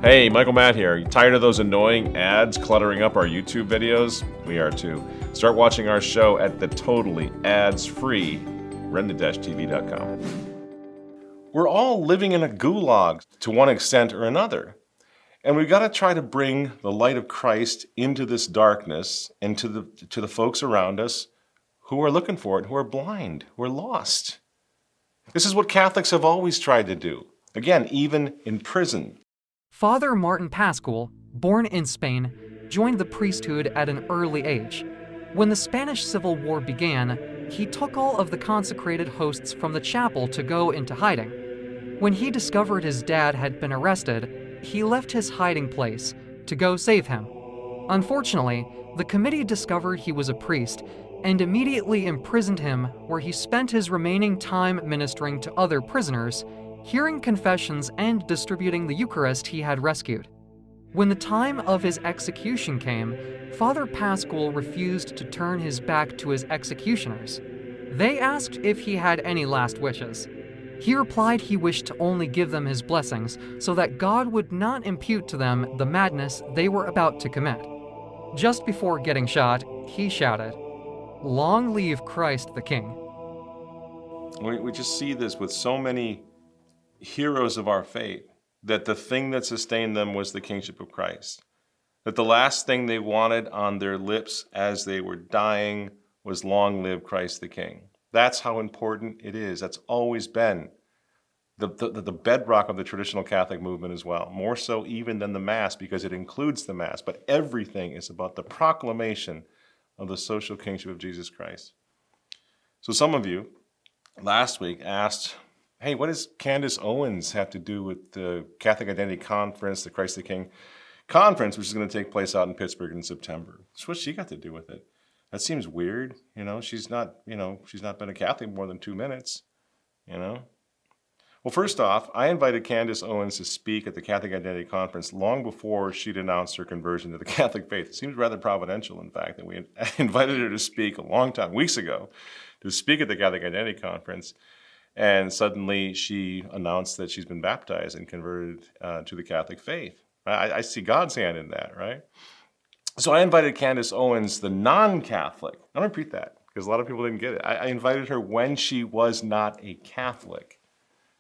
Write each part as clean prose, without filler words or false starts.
Hey, Michael Matt here. You tired of those annoying ads cluttering up our YouTube videos? We are too. Start watching our show at the totally ads-free remnant-tv.com. We're all living in a gulag to one extent or another. And we've got to try to bring the light of Christ into this darkness and to the folks around us who are looking for it, who are blind, who are lost. This is what Catholics have always tried to do. Again, even in prison. Father Martin Pascal, born in Spain, joined the priesthood at an early age. When the Spanish Civil War began, he took all of the consecrated hosts from the chapel to go into hiding. When he discovered his dad had been arrested, he left his hiding place to go save him. Unfortunately, the committee discovered he was a priest and immediately imprisoned him, where he spent his remaining time ministering to other prisoners, hearing confessions and distributing the Eucharist he had rescued. When the time of his execution came, Father Pascal refused to turn his back to his executioners. They asked if he had any last wishes. He replied he wished to only give them his blessings so that God would not impute to them the madness they were about to commit. Just before getting shot, he shouted, "Long live Christ the King." We just see this with so many heroes of our faith, that the thing that sustained them was the kingship of Christ. That the last thing they wanted on their lips as they were dying was long live Christ the King. That's how important it is. That's always been the bedrock of the traditional Catholic movement as well, more so even than the Mass, because it includes the Mass, but everything is about the proclamation of the social kingship of Jesus Christ. So some of you last week asked, hey, what does Candace Owens have to do with the Catholic Identity Conference, the Christ the King Conference, which is going to take place out in Pittsburgh in September? So what's she got to do with it? That seems weird. She's not been a Catholic more than 2 minutes, Well, first off, I invited Candace Owens to speak at the Catholic Identity Conference long before she'd announced her conversion to the Catholic faith. It seems rather providential, in fact, that we invited her to speak a long time, weeks ago, to speak at the Catholic Identity Conference. And suddenly she announced that she's been baptized and converted to the Catholic faith. I see God's hand in that, right? So I invited Candace Owens, the non-Catholic. I'll repeat that because a lot of people didn't get it. I invited her when she was not a Catholic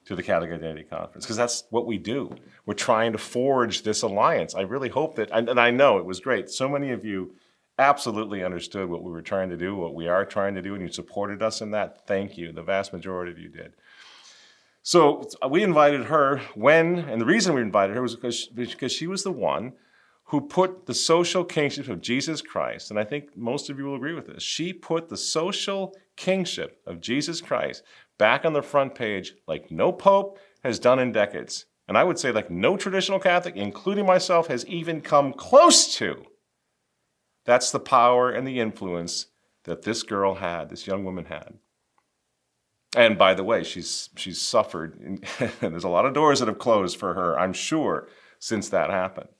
to the Catholic Identity Conference, because that's what we do. We're trying to forge this alliance. I really hope that, and I know it was great. So many of you absolutely understood what we were trying to do, what we are trying to do, and you supported us in that. Thank you. The vast majority of you did. So we invited her and the reason we invited her was because she was the one who put the social kingship of Jesus Christ, and I think most of you will agree with this, she put the social kingship of Jesus Christ back on the front page like no pope has done in decades. And I would say like no traditional Catholic, including myself, has even come close to. That's the power and the influence that this girl had, this young woman had. And by the way, she's suffered, and there's a lot of doors that have closed for her, I'm sure, since that happened.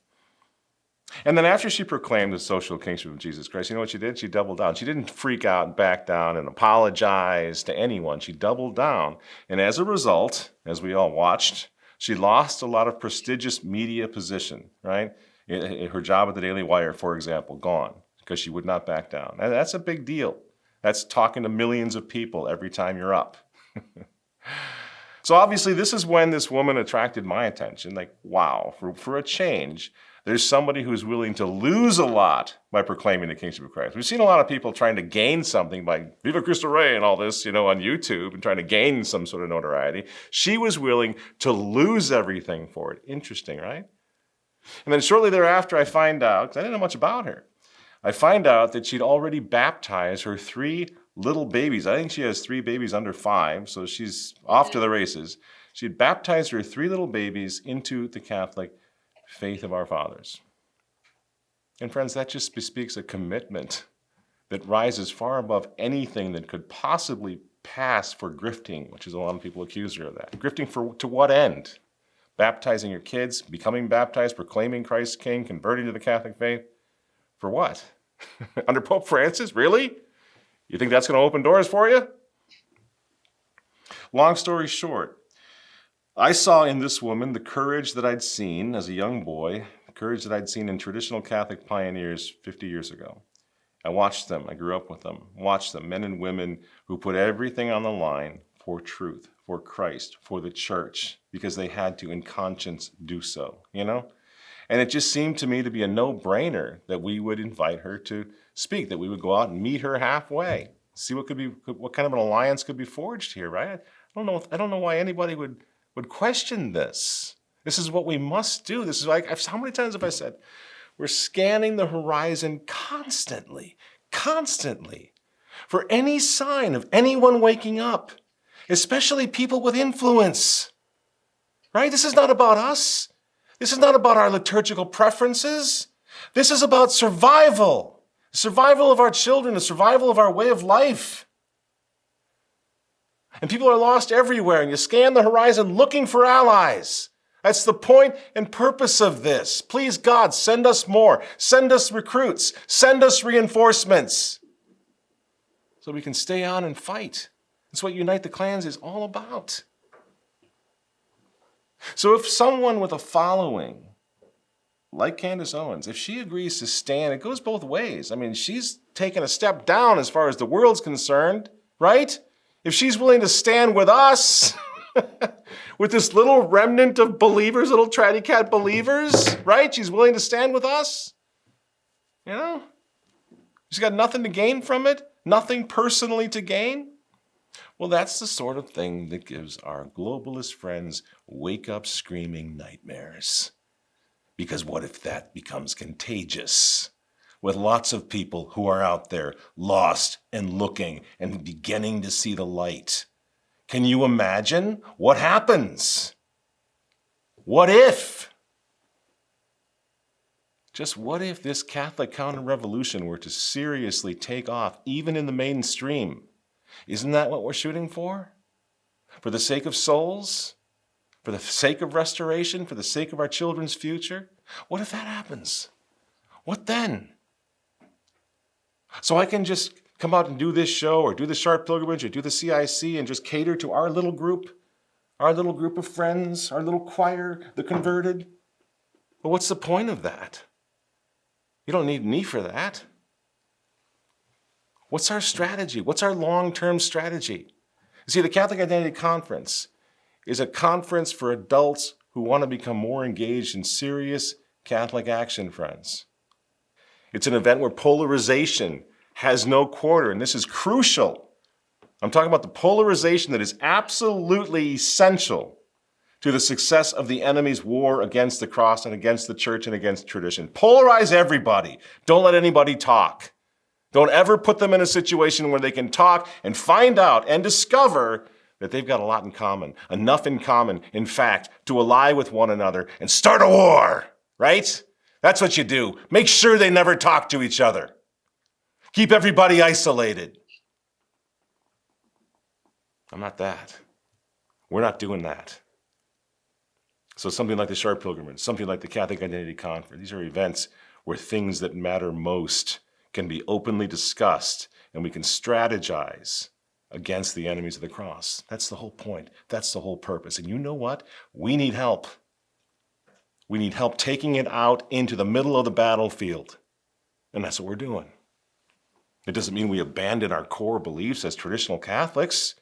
And then after she proclaimed the social kingship of Jesus Christ, you know what she did? She doubled down. She didn't freak out and back down and apologize to anyone. She doubled down. And as a result, as we all watched, she lost a lot of prestigious media position, right? Her job at the Daily Wire, for example, gone because she would not back down. And that's a big deal. That's talking to millions of people every time you're up. So obviously, this is when this woman attracted my attention. Like, wow, for a change, there's somebody who's willing to lose a lot by proclaiming the kingship of Christ. We've seen a lot of people trying to gain something by Viva Cristo Rey and all this, on YouTube and trying to gain some sort of notoriety. She was willing to lose everything for it. Interesting, right? And then shortly thereafter, I find out, because I didn't know much about her, I find out that she'd already baptized her 3 little babies. I think she has 3 babies under 5, so she's off to the races. She'd baptized her 3 little babies into the Catholic faith of our fathers. And friends, that just bespeaks a commitment that rises far above anything that could possibly pass for grifting, which is a lot of people accuse her of that. Grifting to what end? Baptizing your kids, becoming baptized, proclaiming Christ King, converting to the Catholic faith. For what? Under Pope Francis? Really? You think that's going to open doors for you? Long story short, I saw in this woman the courage that I'd seen as a young boy, the courage that I'd seen in traditional Catholic pioneers 50 years ago. I watched them. I grew up with them. Watched them, men and women who put everything on the line for truth, for Christ, for the church, because they had to, in conscience, do so, you know? And it just seemed to me to be a no-brainer that we would invite her to speak, that we would go out and meet her halfway, see what kind of an alliance could be forged here, right? I don't know why anybody would question this. This is what we must do. This is like, how many times have I said, we're scanning the horizon constantly for any sign of anyone waking up, especially people with influence, right? This is not about us. This is not about our liturgical preferences. This is about survival, the survival of our children, the survival of our way of life. And people are lost everywhere, and you scan the horizon looking for allies. That's the point and purpose of this. Please, God, send us more. Send us recruits. Send us reinforcements so we can stay on and fight. That's what Unite the Clans is all about. So if someone with a following, like Candace Owens, if she agrees to stand, it goes both ways. I mean, she's taken a step down as far as the world's concerned, right? If she's willing to stand with us, with this little remnant of believers, little tratty cat believers, right? She's willing to stand with us. You know? She's got nothing to gain from it, nothing personally to gain. Well, that's the sort of thing that gives our globalist friends wake-up screaming nightmares. Because what if that becomes contagious? With lots of people who are out there lost and looking and beginning to see the light. Can you imagine what happens? What if? Just what if this Catholic counter-revolution were to seriously take off, even in the mainstream? Isn't that what we're shooting for? For the sake of souls? For the sake of restoration? For the sake of our children's future? What if that happens? What then? So I can just come out and do this show or do the Sharp Pilgrimage or do the CIC and just cater to our little group of friends, our little choir, the converted. But what's the point of that? You don't need me for that. What's our strategy? What's our long-term strategy? You see, the Catholic Identity Conference is a conference for adults who want to become more engaged in serious Catholic action, friends. It's an event where polarization has no quarter, and this is crucial. I'm talking about the polarization that is absolutely essential to the success of the enemy's war against the cross and against the church and against tradition. Polarize everybody. Don't let anybody talk. Don't ever put them in a situation where they can talk and find out and discover that they've got a lot in common, enough in common, in fact, to ally with one another and start a war, right? That's what you do. Make sure they never talk to each other. Keep everybody isolated. I'm not that. We're not doing that. So something like the Sharp Pilgrimage, something like the Catholic Identity Conference, these are events where things that matter most can be openly discussed and we can strategize against the enemies of the cross. That's the whole point. That's the whole purpose. And you know what? We need help. We need help taking it out into the middle of the battlefield. And that's what we're doing. It doesn't mean we abandon our core beliefs as traditional Catholics.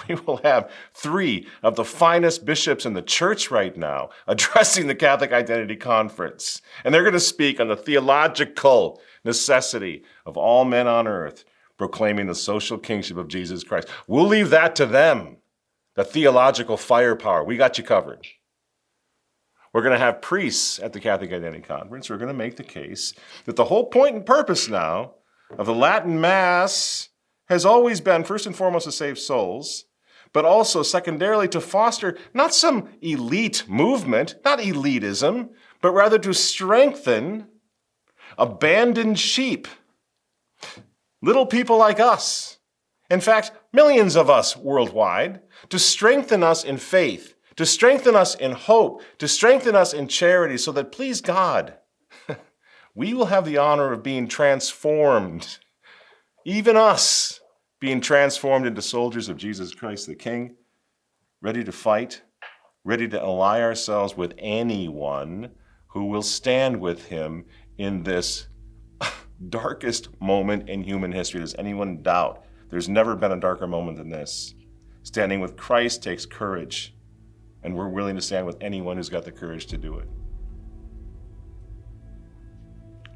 We will have 3 of the finest bishops in the church right now addressing the Catholic Identity Conference. And they're going to speak on the theological necessity of all men on earth proclaiming the social kingship of Jesus Christ. We'll leave that to them, the theological firepower. We got you covered. We're going to have priests at the Catholic Identity Conference who are going to make the case that the whole point and purpose now of the Latin Mass has always been, first and foremost, to save souls, but also secondarily to foster not some elite movement, not elitism, but rather to strengthen abandoned sheep, little people like us, in fact, millions of us worldwide, to strengthen us in faith, to strengthen us in hope, to strengthen us in charity, so that, please God, we will have the honor of being transformed, even us being transformed into soldiers of Jesus Christ the King, ready to fight, ready to ally ourselves with anyone who will stand with him in this darkest moment in human history. Does anyone doubt? There's never been a darker moment than this. Standing with Christ takes courage, and we're willing to stand with anyone who's got the courage to do it.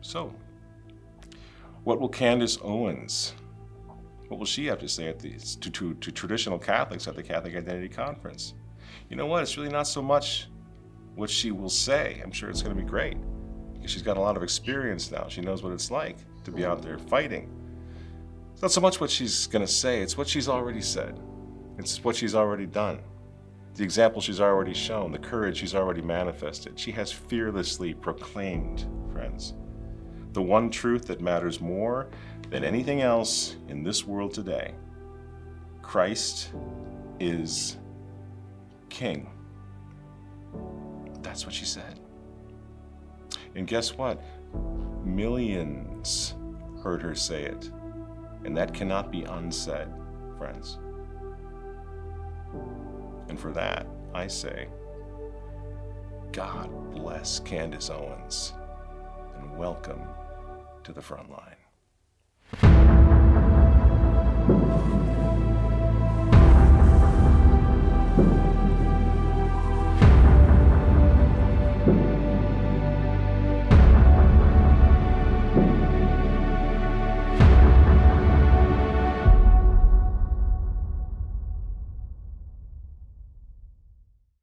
So, what will Candace Owens, what will she have to say to traditional Catholics at the Catholic Identity Conference? You know what? It's really not so much what she will say. I'm sure it's going to be great, because she's got a lot of experience now. She knows what it's like to be out there fighting. It's not so much what she's going to say, it's what she's already said. It's what she's already done. The example she's already shown, the courage she's already manifested. She has fearlessly proclaimed, friends, the one truth that matters more than anything else in this world today. Christ is King. That's what she said. And guess what? Millions heard her say it. And that cannot be unsaid, friends. And for that, I say, God bless Candace Owens, and welcome to the front line.